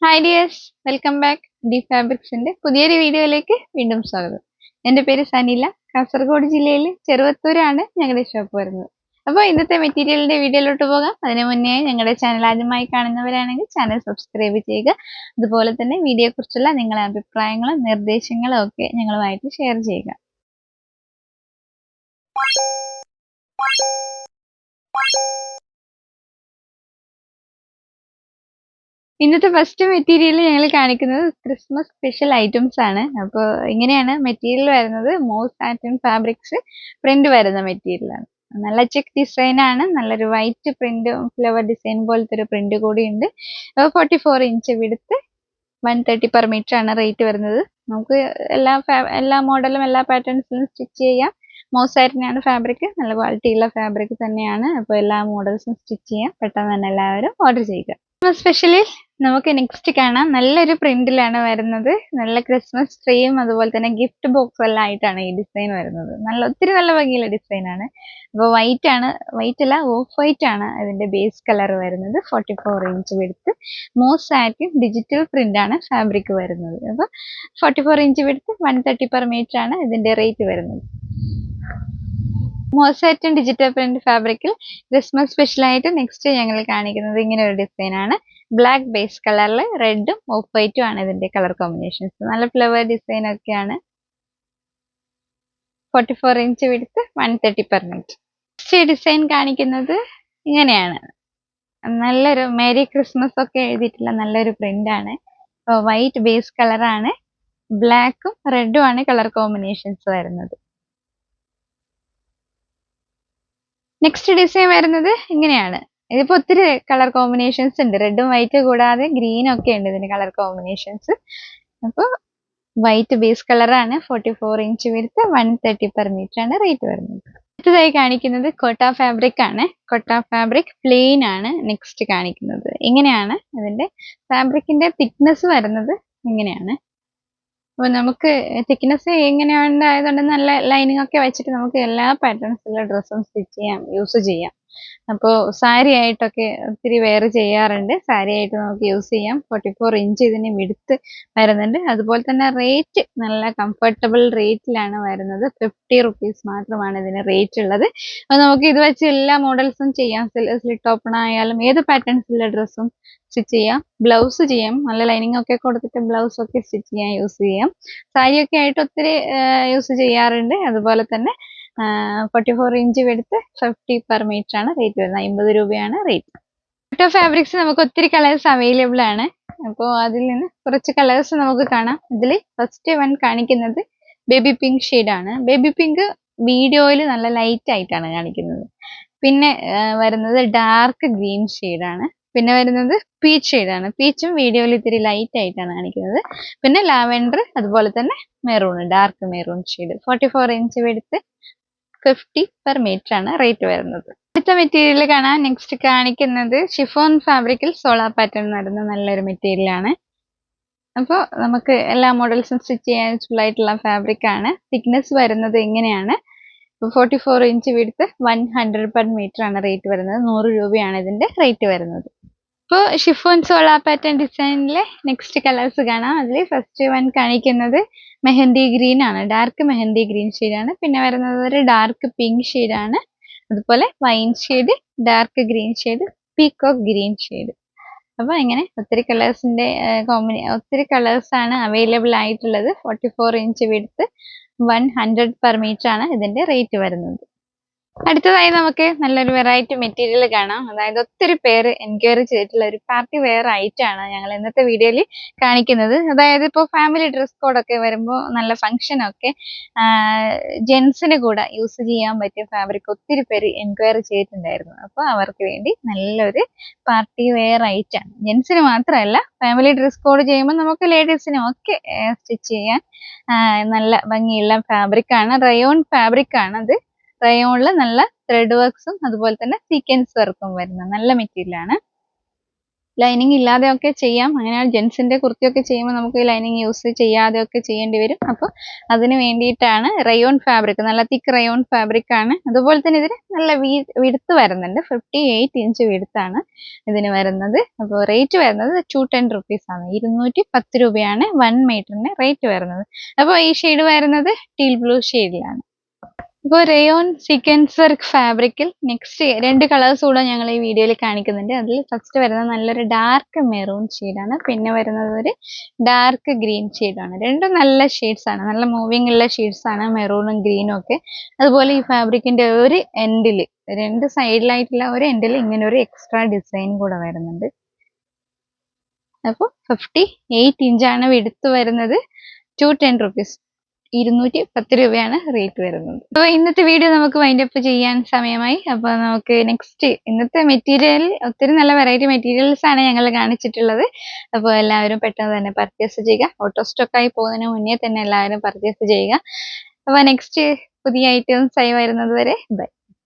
Hi dears, welcome back. D ഫാബ്രിക്സിന്റെ പുതിയൊരു വീഡിയോയിലേക്ക് വീണ്ടും സ്വാഗതം. എൻ്റെ പേര് സനില. കാസർഗോഡ് ജില്ലയിൽ ചെറുവത്തൂരാണ് ഞങ്ങളുടെ ഷോപ്പ് വരുന്നത്. അപ്പോൾ ഇന്നത്തെ മെറ്റീരിയലിന്റെ വീഡിയോയിലോട്ട് പോകാം. അതിനു മുന്നേ ഞങ്ങളുടെ ചാനൽ ആദ്യമായി കാണുന്നവരാണെങ്കിൽ ചാനൽ സബ്സ്ക്രൈബ് ചെയ്യുക. അതുപോലെ തന്നെ വീഡിയോയെക്കുറിച്ചുള്ള നിങ്ങളുടെ അഭിപ്രായങ്ങളും നിർദ്ദേശങ്ങളും ഒക്കെ ഞങ്ങളുമായിട്ട് ഷെയർ ചെയ്യുക. ഇന്നത്തെ ഫസ്റ്റ് മെറ്റീരിയൽ ഞങ്ങൾ കാണിക്കുന്നത് ക്രിസ്മസ് സ്പെഷ്യൽ ഐറ്റംസ് ആണ്. അപ്പോൾ ഇങ്ങനെയാണ് മെറ്റീരിയൽ വരുന്നത്. മോസ് സാറ്റിൻ ഫാബ്രിക്സ് പ്രിന്റ് വരുന്ന മെറ്റീരിയലാണ്. നല്ല ചെക്ക് ഡിസൈൻ ആണ്. നല്ലൊരു വൈറ്റ് പ്രിന്റ് ഫ്ലവർ ഡിസൈൻ പോലത്തെ ഒരു പ്രിന്റ് കൂടി ഉണ്ട്. 44 ഇഞ്ച് വിടുത്ത് 130 പെർ മീറ്റർ ആണ് റേറ്റ് വരുന്നത്. നമുക്ക് എല്ലാ മോഡലും എല്ലാ പാറ്റേൺസിലും സ്റ്റിച്ച് ചെയ്യാം. മോസ് സാറ്റിനാണ് ഫാബ്രിക്. നല്ല ക്വാളിറ്റിയുള്ള ഫാബ്രിക് തന്നെയാണ്. അപ്പോൾ എല്ലാ മോഡൽസും സ്റ്റിച്ച് ചെയ്യാം. പെട്ടെന്ന് തന്നെ എല്ലാവരും ഓർഡർ ചെയ്യുക. സ്പെഷ്യലി നമുക്ക് നെക്സ്റ്റ് കാണാം. നല്ലൊരു പ്രിന്റിലാണ് വരുന്നത്. നല്ല ക്രിസ്മസ് ട്രീയും അതുപോലെ തന്നെ ഗിഫ്റ്റ് ബോക്സ് എല്ലാം ആയിട്ടാണ് ഈ ഡിസൈൻ വരുന്നത്. ഒത്തിരി നല്ല ഭംഗിയുള്ള ഡിസൈൻ ആണ്. അപ്പോൾ വൈറ്റ് അല്ല, ഓഫ് വൈറ്റ് ആണ് ഇതിന്റെ ബേസ് കളർ വരുന്നത്. 44 ഇഞ്ച് വിടുത്ത് മോസ് സാറ്റിൻ ഡിജിറ്റൽ പ്രിന്റ് ആണ് ഫാബ്രിക് വരുന്നത്. അപ്പോൾ 44 ഇഞ്ച് വിടുത്ത് 130 പെർ മീറ്റർ ആണ് ഇതിന്റെ റേറ്റ് വരുന്നത്. മോസ് സാറ്റിൻ ഡിജിറ്റൽ പ്രിന്റ് ഫാബ്രിക്കിൽ ക്രിസ്മസ് സ്പെഷ്യൽ ആയിട്ട് നെക്സ്റ്റ് ഞങ്ങൾ കാണിക്കുന്നത് ഇങ്ങനെ ഒരു ഡിസൈൻ ആണ്. ബ്ലാക്ക് ബേസ് കളറിൽ റെഡും ഓഫ് വൈറ്റും ആണ് ഇതിന്റെ കളർ കോമ്പിനേഷൻസ്. നല്ല ഫ്ലവർ ഡിസൈൻ ഒക്കെയാണ്. 44 ഇഞ്ച് വിടുത്ത് 130 പെർ മീറ്റർ. നെക്സ്റ്റ് ഡിസൈൻ കാണിക്കുന്നത് ഇങ്ങനെയാണ്. നല്ലൊരു മേരി ക്രിസ്മസ് ഒക്കെ എഴുതിയിട്ടുള്ള നല്ലൊരു പ്രിന്റ് ആണ്. വൈറ്റ് ബേസ് കളറാണ്. ബ്ലാക്കും റെഡും ആണ് കളർ കോമ്പിനേഷൻസ് വരുന്നത്. നെക്സ്റ്റ് ഡിസൈൻ വരുന്നത് ഇങ്ങനെയാണ്. ഇതിപ്പോ ഒത്തിരി കളർ കോമ്പിനേഷൻസ് ഉണ്ട്. റെഡും വൈറ്റ് കൂടാതെ ഗ്രീനും ഒക്കെ ഉണ്ട് ഇതിന് കളർ കോമ്പിനേഷൻസ്. അപ്പോൾ വൈറ്റ് ബേസ് കളറാണ്. 44 ഇഞ്ച് വിടുത്ത് 130 പെർ മീറ്റർ ആണ് റേറ്റ് വരുന്നത്. അടുത്തതായി കാണിക്കുന്നത് കോട്ട ഫാബ്രിക് ആണ്. കോട്ട ഫാബ്രിക് പ്ലെയിൻ ആണ് നെക്സ്റ്റ് കാണിക്കുന്നത്. ഇങ്ങനെയാണ് ഇതിന്റെ ഫാബ്രിക്കിന്റെ തിക്നെസ് വരുന്നത്. ഇങ്ങനെയാണ്. അപ്പോൾ നമുക്ക് തിക്നെസ് ഇങ്ങനെ ഉണ്ടായതുകൊണ്ട് നല്ല ലൈനിങ് ഒക്കെ വെച്ചിട്ട് നമുക്ക് എല്ലാ പാറ്റേൺസിലുള്ള ഡ്രസ്സും സ്റ്റിച്ച് ചെയ്യാം, യൂസ് ചെയ്യാം. അപ്പോൾ സാരി ആയിട്ടൊക്കെ ഒത്തിരി വെയർ ചെയ്യാറുണ്ട്. സാരി ആയിട്ട് നമുക്ക് യൂസ് ചെയ്യാം. 44 ഇഞ്ച് ഇതിന് വിടുത്ത് വരുന്നുണ്ട്. അതുപോലെ തന്നെ റേറ്റ് നല്ല കംഫർട്ടബിൾ റേറ്റിലാണ് വരുന്നത്. 50 റുപ്പീസ് മാത്രമാണ് ഇതിന് റേറ്റ് ഉള്ളത്. അപ്പോൾ നമുക്ക് ഇത് വെച്ച് എല്ലാ മോഡൽസും ചെയ്യാം. സ്ലിറ്റ് ഓപ്പൺ ആയാലും ഏത് പാറ്റേൺസിലുള്ള ഡ്രസ്സും സ്റ്റിച്ച് ചെയ്യാം. ബ്ലൗസ് ചെയ്യാം. നല്ല ലൈനിങ് ഒക്കെ കൊടുത്തിട്ട് ബ്ലൗസ് ഒക്കെ സ്റ്റിച്ച് ചെയ്യാൻ യൂസ് ചെയ്യാം. സാരിയൊക്കെ ആയിട്ട് ഒത്തിരി യൂസ് ചെയ്യാറുണ്ട്. അതുപോലെ തന്നെ 44 ഇഞ്ച് വിടുത്ത് 50 പെർ മീറ്റർ ആണ് റേറ്റ് വരുന്നത്. 50 രൂപയാണ് റേറ്റ്. കോട്ട ഫാബ്രിക്സ് നമുക്ക് ഒത്തിരി കളേഴ്സ് അവൈലബിൾ ആണ്. അപ്പോൾ അതിൽ നിന്ന് കുറച്ച് കളേഴ്സ് നമുക്ക് കാണാം. ഇതിൽ ഫസ്റ്റ് വൺ കാണിക്കുന്നത് ബേബി പിങ്ക് ഷെയ്ഡാണ്. ബേബി പിങ്ക് വീഡിയോയിൽ നല്ല ലൈറ്റ് ആയിട്ടാണ് കാണിക്കുന്നത്. പിന്നെ വരുന്നത് ഡാർക്ക് ഗ്രീൻ ഷെയ്ഡാണ്. പിന്നെ വരുന്നത് പീച്ച് ഷെയ്ഡാണ്. പീച്ചും വീഡിയോയിൽ ഇത്തിരി ലൈറ്റ് ആയിട്ടാണ് കാണിക്കുന്നത്. പിന്നെ ലാവെൻഡർ, അതുപോലെ തന്നെ maroon, dark maroon shade. 44 inch വിടുത്ത് 50 പെർ മീറ്റർ ആണ് റേറ്റ് വരുന്നത്. അടുത്ത മെറ്റീരിയൽ കാണാൻ നെക്സ്റ്റ് കാണിക്കുന്നത് ഷിഫോൺ ഫാബ്രിക്കിൽ സോളാർ പാറ്റേൺ വരുന്ന നല്ലൊരു മെറ്റീരിയൽ ആണ്. അപ്പോൾ നമുക്ക് എല്ലാ മോഡൽസും സ്റ്റിച്ച് ചെയ്യാൻ യൂസ്ഫുൾ ആയിട്ടുള്ള ഫാബ്രിക് ആണ്. തിക്നെസ് വരുന്നത് ഇങ്ങനെയാണ്. 44 ഇഞ്ച് വിടുത്ത് 100 പെർ മീറ്റർ ആണ് റേറ്റ് വരുന്നത്. 100 രൂപയാണ് ഇതിന്റെ റേറ്റ് വരുന്നത്. ഇപ്പോൾ ഷിഫോൺ സോളാർ പാറ്റേൺ ഡിസൈനിലെ നെക്സ്റ്റ് കളേഴ്സ് കാണാം. അതിൽ ഫസ്റ്റ് വൺ കാണിക്കുന്നത് മെഹന്തി ഗ്രീൻ ആണ്. ഡാർക്ക് മെഹന്തി ഗ്രീൻ ഷെയ്ഡാണ്. പിന്നെ വരുന്നത് ഒരു ഡാർക്ക് പിങ്ക് ഷെയ്ഡാണ്. അതുപോലെ wine shade, dark green shade, peacock green shade. അപ്പോൾ ഇങ്ങനെ ഒത്തിരി കളേഴ്സിന്റെ ഒത്തിരി കളേഴ്സ് ആണ് അവൈലബിൾ ആയിട്ടുള്ളത്. 44 ഇഞ്ച് വിടുത്ത് 100 പെർ മീറ്റർ ആണ് ഇതിന്റെ റേറ്റ് വരുന്നത്. അടുത്തതായി നമുക്ക് നല്ലൊരു വെറൈറ്റി മെറ്റീരിയൽ കാണാം. അതായത് ഒത്തിരി പേര് എൻക്വയറി ചെയ്തിട്ടുള്ള ഒരു പാർട്ടി വെയർ ആയിട്ടാണ് ഞങ്ങൾ ഇന്നത്തെ വീഡിയോയിൽ കാണിക്കുന്നത്. അതായത് ഇപ്പോൾ ഫാമിലി ഡ്രസ് കോഡൊക്കെ വരുമ്പോൾ നല്ല ഫംഗ്ഷനൊക്കെ ജെൻസിന് കൂടെ യൂസ് ചെയ്യാൻ പറ്റിയ ഫാബ്രിക് ഒത്തിരി പേര് എൻക്വയറി ചെയ്തിട്ടുണ്ടായിരുന്നു. അപ്പോൾ അവർക്ക് വേണ്ടി നല്ലൊരു പാർട്ടി വെയർ ആയിട്ടാണ്. ജെൻസിന് മാത്രമല്ല, ഫാമിലി ഡ്രസ് കോഡ് ചെയ്യുമ്പോൾ നമുക്ക് ലേഡീസിനും ഒക്കെ സ്റ്റിച്ച് ചെയ്യാൻ നല്ല ഭംഗിയുള്ള ഫാബ്രിക് ആണ്. റയോൺ ഫാബ്രിക് ആണ് അത്. റയോണിൽ നല്ല ത്രെഡ് വർക്ക്സും അതുപോലെ തന്നെ സീക്വൻസ് വർക്കും വരുന്ന നല്ല മെറ്റീരിയൽ ആണ്. ലൈനിങ് ഇല്ലാതെയൊക്കെ ചെയ്യാം. അങ്ങനെ ജെൻസിന്റെ കുർത്തിയൊക്കെ ചെയ്യുമ്പോൾ നമുക്ക് ലൈനിങ് യൂസ് ചെയ്യാതെയൊക്കെ ചെയ്യേണ്ടി വരും. അപ്പോൾ അതിന് വേണ്ടിയിട്ടാണ് റയോൺ ഫാബ്രിക്, നല്ല തിക്ക് റയോൺ ഫാബ്രിക് ആണ്. അതുപോലെ തന്നെ ഇതിന് നല്ല വിടുത്ത് വരുന്നുണ്ട്, 58 ഇഞ്ച് വിടുത്താണ് ഇതിന് വരുന്നത്. അപ്പോൾ റേറ്റ് വരുന്നത് 210 റുപ്പീസ് ആണ്, 210 രൂപയാണ് 1 മീറ്ററിന് റേറ്റ് വരുന്നത്. അപ്പോൾ ഈ ഷെയ്ഡ് വരുന്നത് ടീൽ ബ്ലൂ ഷെയ്ഡിലാണ്. ഇപ്പോൾ റയോൺ സീക്വൻസ് വർക്ക് ഫാബ്രിക്കിൽ നെക്സ്റ്റ് 2 കളേഴ്സ് കൂടെ ഞങ്ങൾ ഈ വീഡിയോയിൽ കാണിക്കുന്നുണ്ട്. അതിൽ ഫസ്റ്റ് വരുന്നത് നല്ലൊരു ഡാർക്ക് മെറൂൺ ഷെയ്ഡാണ്, പിന്നെ വരുന്നത് ഒരു ഡാർക്ക് ഗ്രീൻ ഷെയ്ഡാണ്. രണ്ടും നല്ല ഷെയ്ഡ്സ് ആണ്, നല്ല മൂവിങ് ഉള്ള ഷെയ്ഡ്സ് ആണ് മെറൂണും ഗ്രീനും ഒക്കെ. അതുപോലെ ഈ ഫാബ്രിക്കിന്റെ ഒരു എൻഡിൽ, 2 സൈഡിലായിട്ടുള്ള ഒരു എൻഡിൽ ഇങ്ങനെ ഒരു എക്സ്ട്രാ ഡിസൈൻ കൂടെ വരുന്നുണ്ട്. അപ്പോൾ 58 ഇഞ്ചാണ് വിടുത്ത് വരുന്നത്, 210 റുപ്പീസ്, 210 രൂപയാണ് റേറ്റ് വരുന്നത്. അപ്പോൾ ഇന്നത്തെ വീഡിയോ നമുക്ക് വൈൻഡ് അപ്പ് ചെയ്യാൻ സമയമായി. അപ്പോൾ നമുക്ക് നെക്സ്റ്റ്, ഇന്നത്തെ മെറ്റീരിയൽ ഒത്തിരി നല്ല വെറൈറ്റി മെറ്റീരിയൽസ് ആണ് ഞങ്ങൾ കാണിച്ചിട്ടുള്ളത്. അപ്പോൾ എല്ലാവരും പെട്ടെന്ന് തന്നെ പർച്ചേസ് ചെയ്യുക. ഔട്ട് ഓഫ് സ്റ്റോക്ക് ആയി പോകുന്നതിന് മുന്നേ തന്നെ എല്ലാവരും പർച്ചേസ് ചെയ്യുക. അപ്പോൾ നെക്സ്റ്റ് പുതിയ ഐറ്റംസ് ആയി വരുന്നത് വരെ ബൈ.